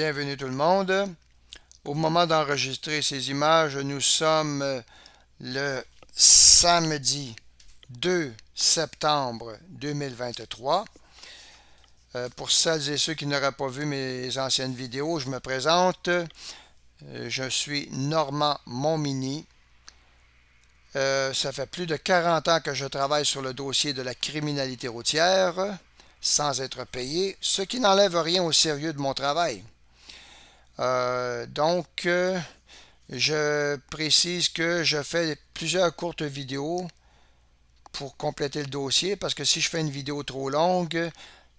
Bienvenue tout le monde. Au moment d'enregistrer ces images, nous sommes le samedi 2 septembre 2023. Pour celles et ceux qui n'auraient pas vu mes anciennes vidéos, je me présente. Je suis Normand Montminy. Ça fait plus de 40 ans que je travaille sur le dossier de la criminalité routière sans être payé, ce qui n'enlève rien au sérieux de mon travail. Je précise que je fais plusieurs courtes vidéos pour compléter le dossier parce que si je fais une vidéo trop longue,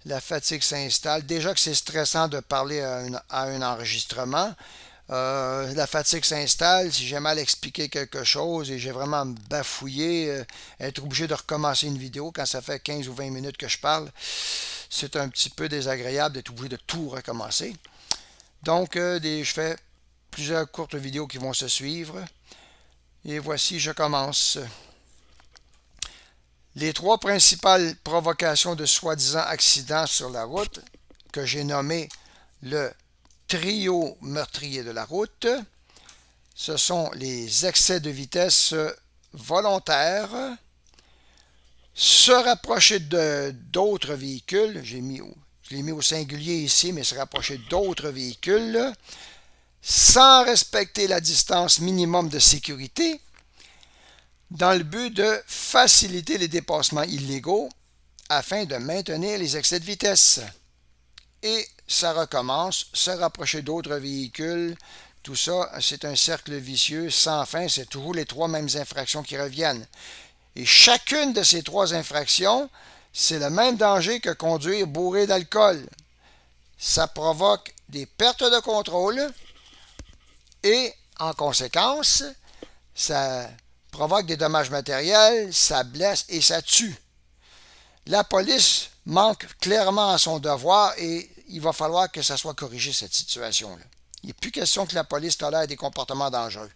la fatigue s'installe. Déjà que c'est stressant de parler à un enregistrement. La fatigue s'installe, si j'ai mal expliqué quelque chose et j'ai vraiment bafouillé, être obligé de recommencer une vidéo quand ça fait 15 ou 20 minutes que je parle, c'est un petit peu désagréable d'être obligé de tout recommencer. Donc, je fais plusieurs courtes vidéos qui vont se suivre. Et voici, je commence. Les trois principales provocations de soi-disant accidents sur la route, que j'ai nommé le trio meurtrier de la route, ce sont les excès de vitesse volontaires, se rapprocher d'autres véhicules, je l'ai mis au singulier ici, mais se rapprocher d'autres véhicules, sans respecter la distance minimum de sécurité, dans le but de faciliter les dépassements illégaux afin de maintenir les excès de vitesse. Et ça recommence, se rapprocher d'autres véhicules, tout ça, c'est un cercle vicieux sans fin, c'est toujours les trois mêmes infractions qui reviennent. Et chacune de ces trois infractions, c'est le même danger que conduire bourré d'alcool. Ça provoque des pertes de contrôle et, en conséquence, ça provoque des dommages matériels, ça blesse et ça tue. La police manque clairement à son devoir et il va falloir que ça soit corrigé, cette situation-là. Il n'est plus question que la police tolère des comportements dangereux.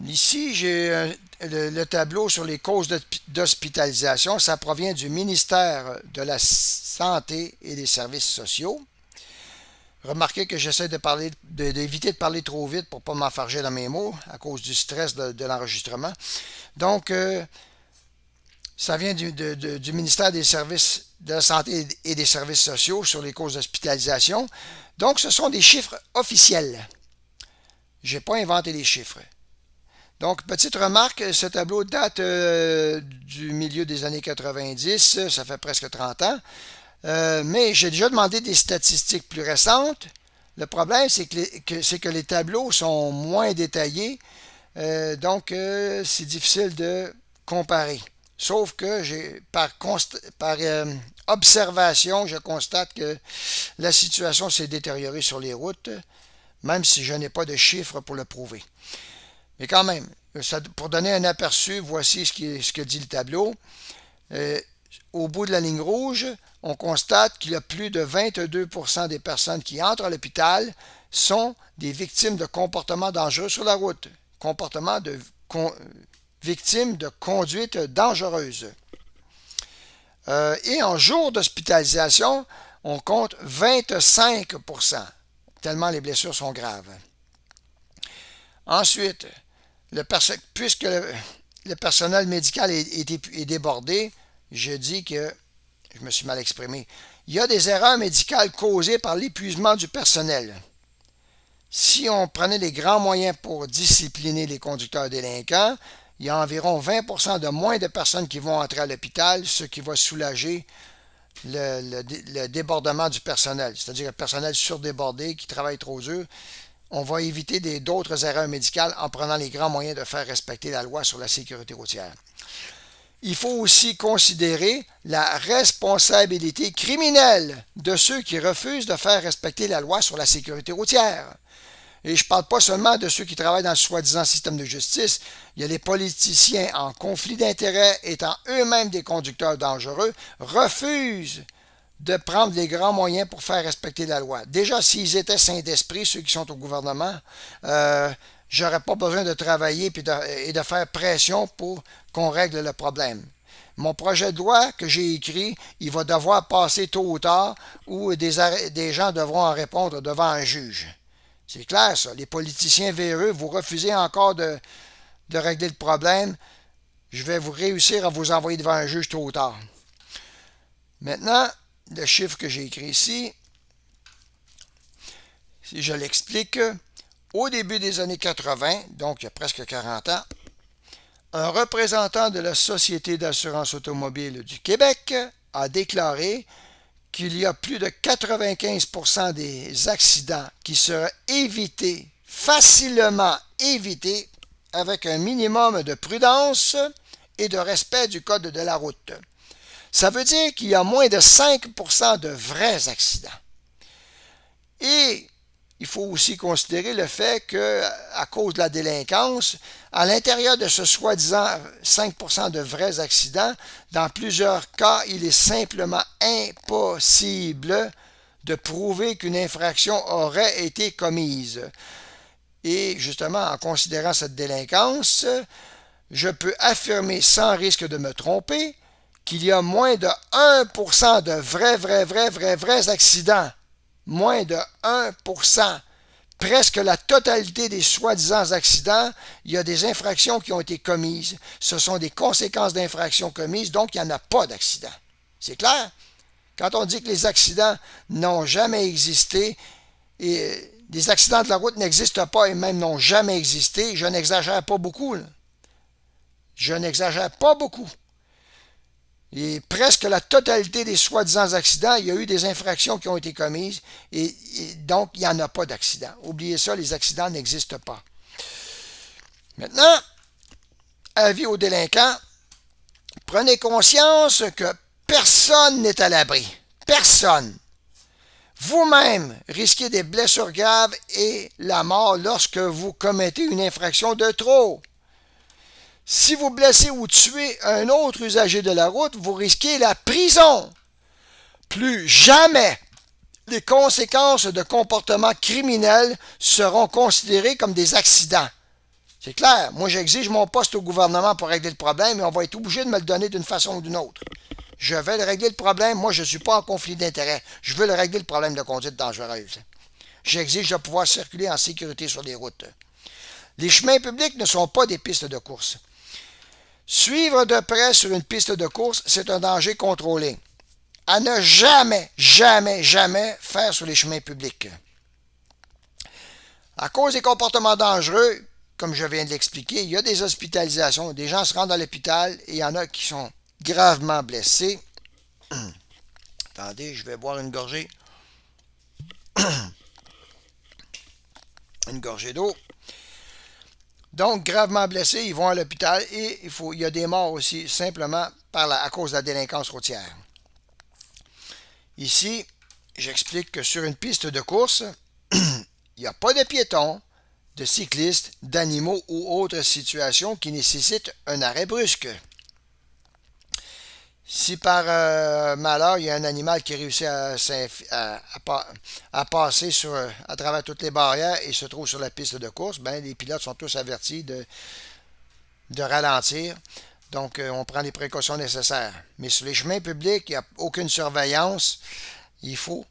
Ici, j'ai le tableau sur les causes d'hospitalisation. Ça provient du ministère de la Santé et des Services sociaux. Remarquez que j'essaie d'éviter de parler trop vite pour ne pas m'enfarger dans mes mots à cause du stress de l'enregistrement. Donc, ça vient du ministère des Services de la Santé et des Services sociaux sur les causes d'hospitalisation. Donc, ce sont des chiffres officiels. Je n'ai pas inventé les chiffres. Donc, petite remarque, ce tableau date du milieu des années 90, ça fait presque 30 ans. Mais j'ai déjà demandé des statistiques plus récentes. Le problème, c'est que les tableaux sont moins détaillés, donc c'est difficile de comparer. Sauf que par observation, je constate que la situation s'est détériorée sur les routes, même si je n'ai pas de chiffres pour le prouver. Mais quand même, pour donner un aperçu, voici ce que dit le tableau. Au bout de la ligne rouge, on constate qu'il y a plus de 22% des personnes qui entrent à l'hôpital sont des victimes de comportements dangereux sur la route. Victimes de conduite dangereuse. Et en jour d'hospitalisation, on compte 25%, tellement les blessures sont graves. Ensuite, puisque le personnel médical est débordé, je dis que, je me suis mal exprimé, il y a des erreurs médicales causées par l'épuisement du personnel. Si on prenait les grands moyens pour discipliner les conducteurs délinquants, il y a environ 20% de moins de personnes qui vont entrer à l'hôpital, ce qui va soulager le débordement du personnel, c'est-à-dire le personnel surdébordé qui travaille trop dur. On va éviter d'autres erreurs médicales en prenant les grands moyens de faire respecter la loi sur la sécurité routière. Il faut aussi considérer la responsabilité criminelle de ceux qui refusent de faire respecter la loi sur la sécurité routière. Et je ne parle pas seulement de ceux qui travaillent dans le soi-disant système de justice. Il y a les politiciens en conflit d'intérêts, étant eux-mêmes des conducteurs dangereux, refusent de prendre les grands moyens pour faire respecter la loi. Déjà, s'ils étaient sains d'esprit, ceux qui sont au gouvernement, j'aurais pas besoin de travailler et de faire pression pour qu'on règle le problème. mon projet de loi que j'ai écrit, il va devoir passer tôt ou tard ou des gens devront en répondre devant un juge. C'est clair, ça. Les politiciens véreux, vous refusez encore de régler le problème, je vais vous réussir à vous envoyer devant un juge tôt ou tard. Maintenant, le chiffre que j'ai écrit ici, si je l'explique, au début des années 80, donc il y a presque 40 ans, un représentant de la Société d'assurance automobile du Québec a déclaré qu'il y a plus de 95% des accidents qui seraient évités, facilement évités, avec un minimum de prudence et de respect du code de la route. Ça veut dire qu'il y a moins de 5% de vrais accidents. Et il faut aussi considérer le fait qu'à cause de la délinquance, à l'intérieur de ce soi-disant 5% de vrais accidents, dans plusieurs cas, il est simplement impossible de prouver qu'une infraction aurait été commise. Et justement, en considérant cette délinquance, je peux affirmer sans risque de me tromper qu'il y a moins de 1% de vrais accidents. Moins de 1%. Presque la totalité des soi-disant accidents, il y a des infractions qui ont été commises. Ce sont des conséquences d'infractions commises, donc il n'y en a pas d'accident. C'est clair? Quand on dit que les accidents n'ont jamais existé, et les accidents de la route n'existent pas et même n'ont jamais existé, je n'exagère pas beaucoup. Je n'exagère pas beaucoup. Et presque la totalité des soi-disant accidents, il y a eu des infractions qui ont été commises et donc il n'y en a pas d'accident. Oubliez ça, les accidents n'existent pas. Maintenant, avis aux délinquants, prenez conscience que personne n'est à l'abri. Personne. Vous-même risquez des blessures graves et la mort lorsque vous commettez une infraction de trop. Si vous blessez ou tuez un autre usager de la route, vous risquez la prison. Plus jamais les conséquences de comportements criminels seront considérées comme des accidents. C'est clair, moi j'exige mon poste au gouvernement pour régler le problème et on va être obligé de me le donner d'une façon ou d'une autre. Je vais régler le problème, moi je ne suis pas en conflit d'intérêt. Je veux régler le problème de conduite dangereuse. J'exige de pouvoir circuler en sécurité sur les routes. Les chemins publics ne sont pas des pistes de course. Suivre de près sur une piste de course, c'est un danger contrôlé. À ne jamais faire sur les chemins publics. À cause des comportements dangereux, comme je viens de l'expliquer, il y a des hospitalisations. Des gens se rendent à l'hôpital et il y en a qui sont gravement blessés. Attendez, je vais boire une gorgée. Une gorgée d'eau. Donc, gravement blessés, ils vont à l'hôpital et il y a des morts aussi, simplement à cause de la délinquance routière. Ici, j'explique que sur une piste de course, il n'y a pas de piétons, de cyclistes, d'animaux ou autres situations qui nécessitent un arrêt brusque. Si par malheur, il y a un animal qui réussit à passer à travers toutes les barrières et se trouve sur la piste de course, ben, les pilotes sont tous avertis de ralentir. Donc, on prend les précautions nécessaires. Mais sur les chemins publics, il n'y a aucune surveillance. Il faut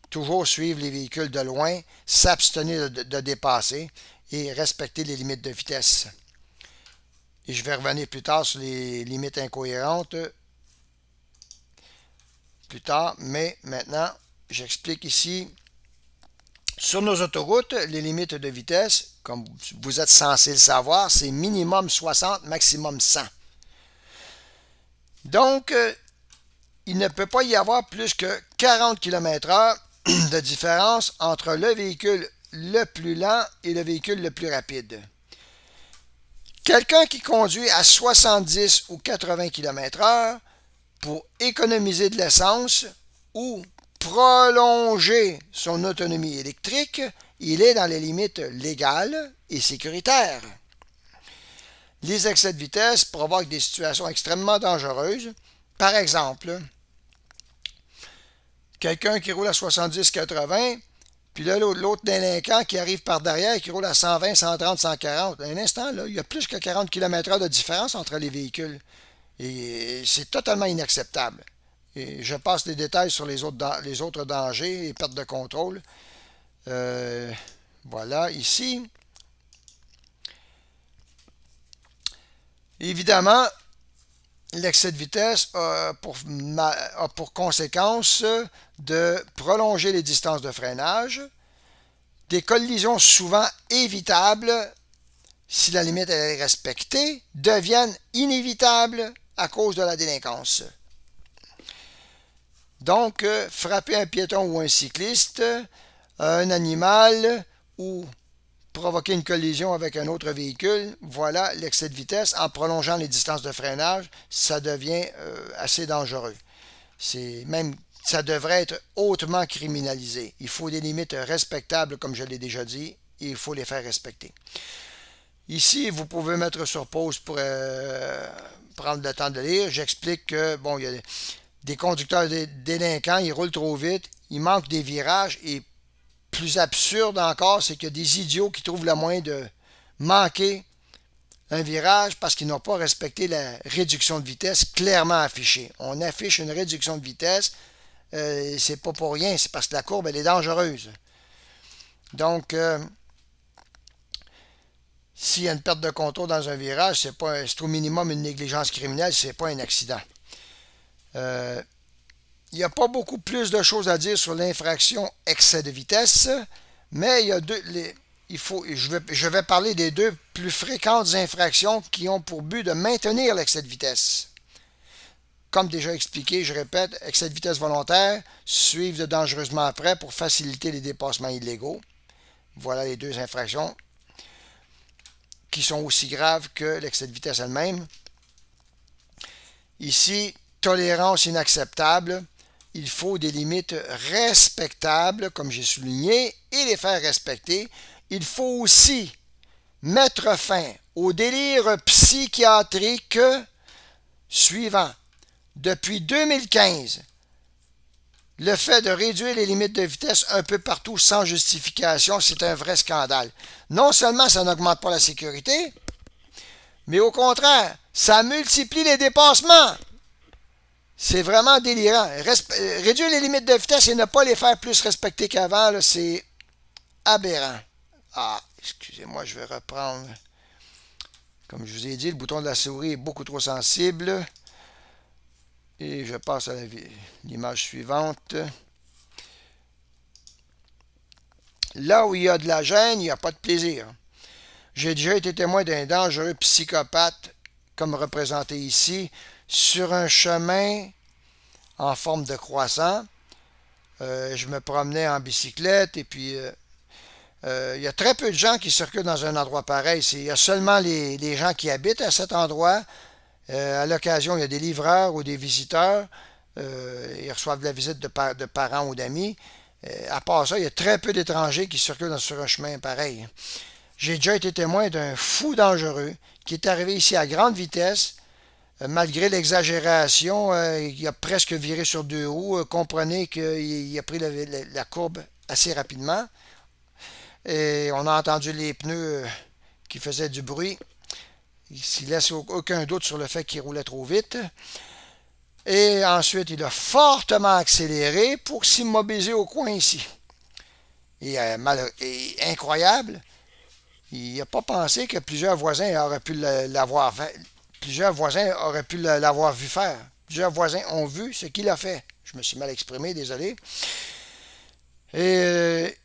toujours suivre les véhicules de loin, s'abstenir de dépasser et respecter les limites de vitesse. Et je vais revenir plus tard sur les limites incohérentes. Plus tard, mais maintenant, j'explique ici, sur nos autoroutes, les limites de vitesse, comme vous êtes censé le savoir, c'est minimum 60, maximum 100. Donc, il ne peut pas y avoir plus que 40 km/h de différence entre le véhicule le plus lent et le véhicule le plus rapide. Quelqu'un qui conduit à 70 ou 80 km/h pour économiser de l'essence ou prolonger son autonomie électrique, il est dans les limites légales et sécuritaires. Les excès de vitesse provoquent des situations extrêmement dangereuses. Par exemple, quelqu'un qui roule à 70-80, puis là, l'autre délinquant qui arrive par derrière, qui roule à 120, 130, 140. Un instant, là, il y a plus que 40 km/h de différence entre les véhicules. Et c'est totalement inacceptable. Et je passe les détails sur les autres dangers et pertes de contrôle. Voilà, ici. Évidemment, l'excès de vitesse a pour conséquence de prolonger les distances de freinage, des collisions souvent évitables si la limite est respectée, deviennent inévitables à cause de la délinquance. Donc, frapper un piéton ou un cycliste, un animal ou provoquer une collision avec un autre véhicule, voilà l'excès de vitesse. En prolongeant les distances de freinage, ça devient assez dangereux. Ça devrait être hautement criminalisé. Il faut des limites respectables, comme je l'ai déjà dit, et il faut les faire respecter. Ici, vous pouvez mettre sur pause pour prendre le temps de lire. J'explique que, bon, il y a des conducteurs délinquants, ils roulent trop vite, ils manquent des virages, et plus absurde encore, c'est qu'il y a des idiots qui trouvent le moyen de manquer un virage parce qu'ils n'ont pas respecté la réduction de vitesse clairement affichée. On affiche une réduction de vitesse, c'est pas pour rien, c'est parce que la courbe, elle est dangereuse. Donc, s'il y a une perte de contrôle dans un virage, c'est au minimum une négligence criminelle, c'est pas un accident. Il n'y a pas beaucoup plus de choses à dire sur l'infraction excès de vitesse, mais je vais parler des deux plus fréquentes infractions qui ont pour but de maintenir l'excès de vitesse. Comme déjà expliqué, je répète, excès de vitesse volontaire, suivre de dangereusement après pour faciliter les dépassements illégaux. Voilà les deux infractions qui sont aussi graves que l'excès de vitesse elle-même. Ici, tolérance inacceptable. Il faut des limites respectables, comme j'ai souligné, et les faire respecter. Il faut aussi mettre fin au délire psychiatrique suivant. Depuis 2015, le fait de réduire les limites de vitesse un peu partout sans justification, c'est un vrai scandale. Non seulement ça n'augmente pas la sécurité, mais au contraire, ça multiplie les dépassements. C'est vraiment délirant. Réduire les limites de vitesse et ne pas les faire plus respecter qu'avant, c'est aberrant. Ah, excusez-moi, je vais reprendre. Comme je vous ai dit, le bouton de la souris est beaucoup trop sensible. Et je passe à l'image suivante. Là où il y a de la gêne, il n'y a pas de plaisir. J'ai déjà été témoin d'un dangereux psychopathe, comme représenté ici, sur un chemin en forme de croissant. Je me promenais en bicyclette et puis il y a très peu de gens qui circulent dans un endroit pareil. Il y a seulement les gens qui habitent à cet endroit. À l'occasion, il y a des livreurs ou des visiteurs. Ils reçoivent de la visite de parents ou d'amis. À part ça, il y a très peu d'étrangers qui circulent sur un chemin pareil. J'ai déjà été témoin d'un fou dangereux qui est arrivé ici à grande vitesse. Malgré l'exagération, il a presque viré sur deux roues. Comprenez qu'il a pris la courbe assez rapidement. Et on a entendu les pneus qui faisaient du bruit. Il ne laisse aucun doute sur le fait qu'il roulait trop vite. Et ensuite, il a fortement accéléré pour s'immobiliser au coin ici. Et incroyable, il n'a pas pensé que plusieurs voisins auraient pu l'avoir fait. Plusieurs voisins auraient pu l'avoir vu faire. Plusieurs voisins ont vu ce qu'il a fait. Je me suis mal exprimé, désolé. Et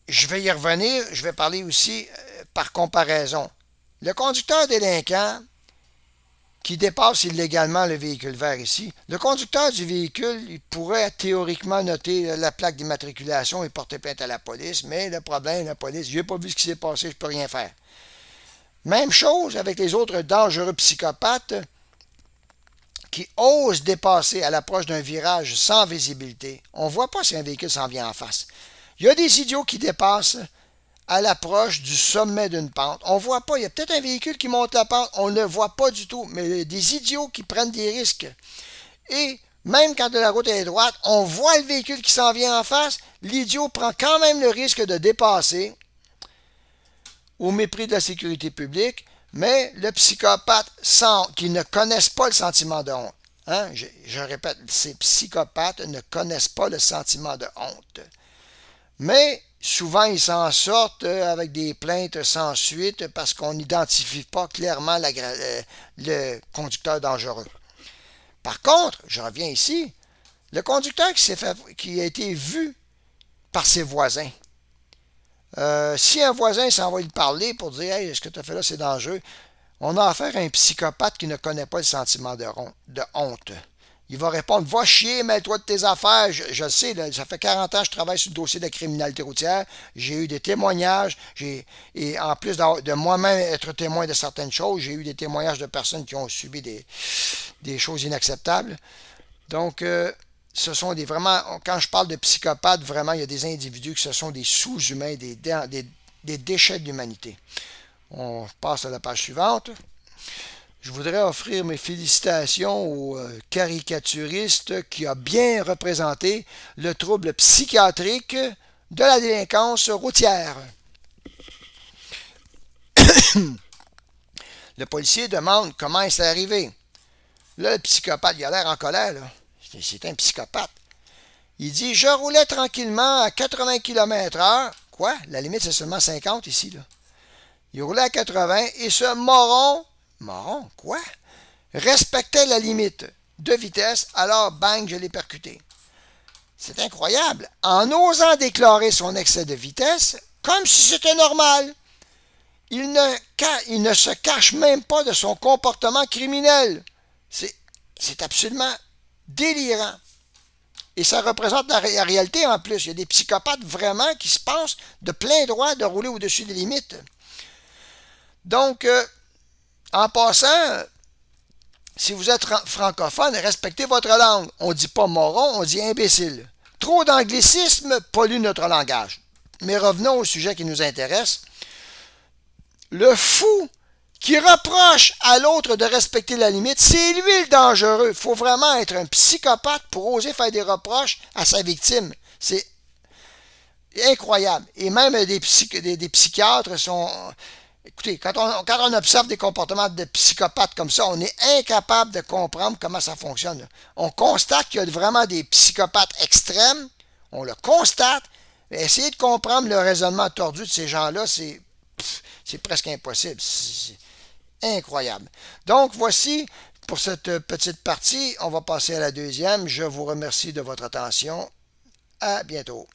je vais y revenir. Je vais parler aussi par comparaison. Le conducteur délinquant qui dépasse illégalement le véhicule vert ici, le conducteur du véhicule, il pourrait théoriquement noter la plaque d'immatriculation et porter plainte à la police, mais le problème, la police, je n'ai pas vu ce qui s'est passé, je ne peux rien faire. Même chose avec les autres dangereux psychopathes qui osent dépasser à l'approche d'un virage sans visibilité. On ne voit pas si un véhicule s'en vient en face. Il y a des idiots qui dépassent à l'approche du sommet d'une pente. On ne voit pas, il y a peut-être un véhicule qui monte la pente, on ne le voit pas du tout, mais il y a des idiots qui prennent des risques. Et même quand la route est droite, on voit le véhicule qui s'en vient en face, l'idiot prend quand même le risque de dépasser au mépris de la sécurité publique, Mais le psychopathe qui ne connaissent pas le sentiment de honte, hein, je répète, ces psychopathes ne connaissent pas le sentiment de honte. Mais souvent, ils s'en sortent avec des plaintes sans suite parce qu'on n'identifie pas clairement le conducteur dangereux. Par contre, je reviens ici, le conducteur qui a été vu par ses voisins. Si un voisin s'en va lui parler pour dire « Hey, ce que tu as fait là, c'est dangereux », on a affaire à un psychopathe qui ne connaît pas le sentiment de honte. Il va répondre « Va chier, mets-toi de tes affaires. » Je sais, là, ça fait 40 ans que je travaille sur le dossier de la criminalité routière. J'ai eu des témoignages. Et en plus de moi-même être témoin de certaines choses, j'ai eu des témoignages de personnes qui ont subi des choses inacceptables. Donc, ce sont vraiment, quand je parle de psychopathes, vraiment, il y a des individus qui ce sont des sous-humains, des déchets de l'humanité. On passe à la page suivante. Je voudrais offrir mes félicitations au caricaturiste qui a bien représenté le trouble psychiatrique de la délinquance routière. Le policier demande comment est-ce arrivé. Là, le psychopathe, il a l'air en colère, là. C'est un psychopathe. Il dit « Je roulais tranquillement à 80 km/h. » Quoi? La limite, c'est seulement 50 ici, là. Il roulait à 80 et ce moron, quoi? Respectait la limite de vitesse, alors bang, je l'ai percuté. C'est incroyable. En osant déclarer son excès de vitesse, comme si c'était normal. Il ne se cache même pas de son comportement criminel. C'est absolument délirant. Et ça représente la réalité en plus. Il y a des psychopathes vraiment qui se pensent de plein droit de rouler au-dessus des limites. Donc, en passant, si vous êtes francophone, respectez votre langue. On ne dit pas moron, on dit imbécile. Trop d'anglicisme pollue notre langage. Mais revenons au sujet qui nous intéresse. Le fou qui reproche à l'autre de respecter la limite, c'est lui le dangereux. Il faut vraiment être un psychopathe pour oser faire des reproches à sa victime. C'est incroyable. Et même des psychiatres sont... Écoutez, quand on observe des comportements de psychopathes comme ça, on est incapable de comprendre comment ça fonctionne. On constate qu'il y a vraiment des psychopathes extrêmes, on le constate, mais essayer de comprendre le raisonnement tordu de ces gens-là, c'est presque impossible. C'est incroyable. Donc, voici pour cette petite partie. On va passer à la deuxième. Je vous remercie de votre attention. À bientôt.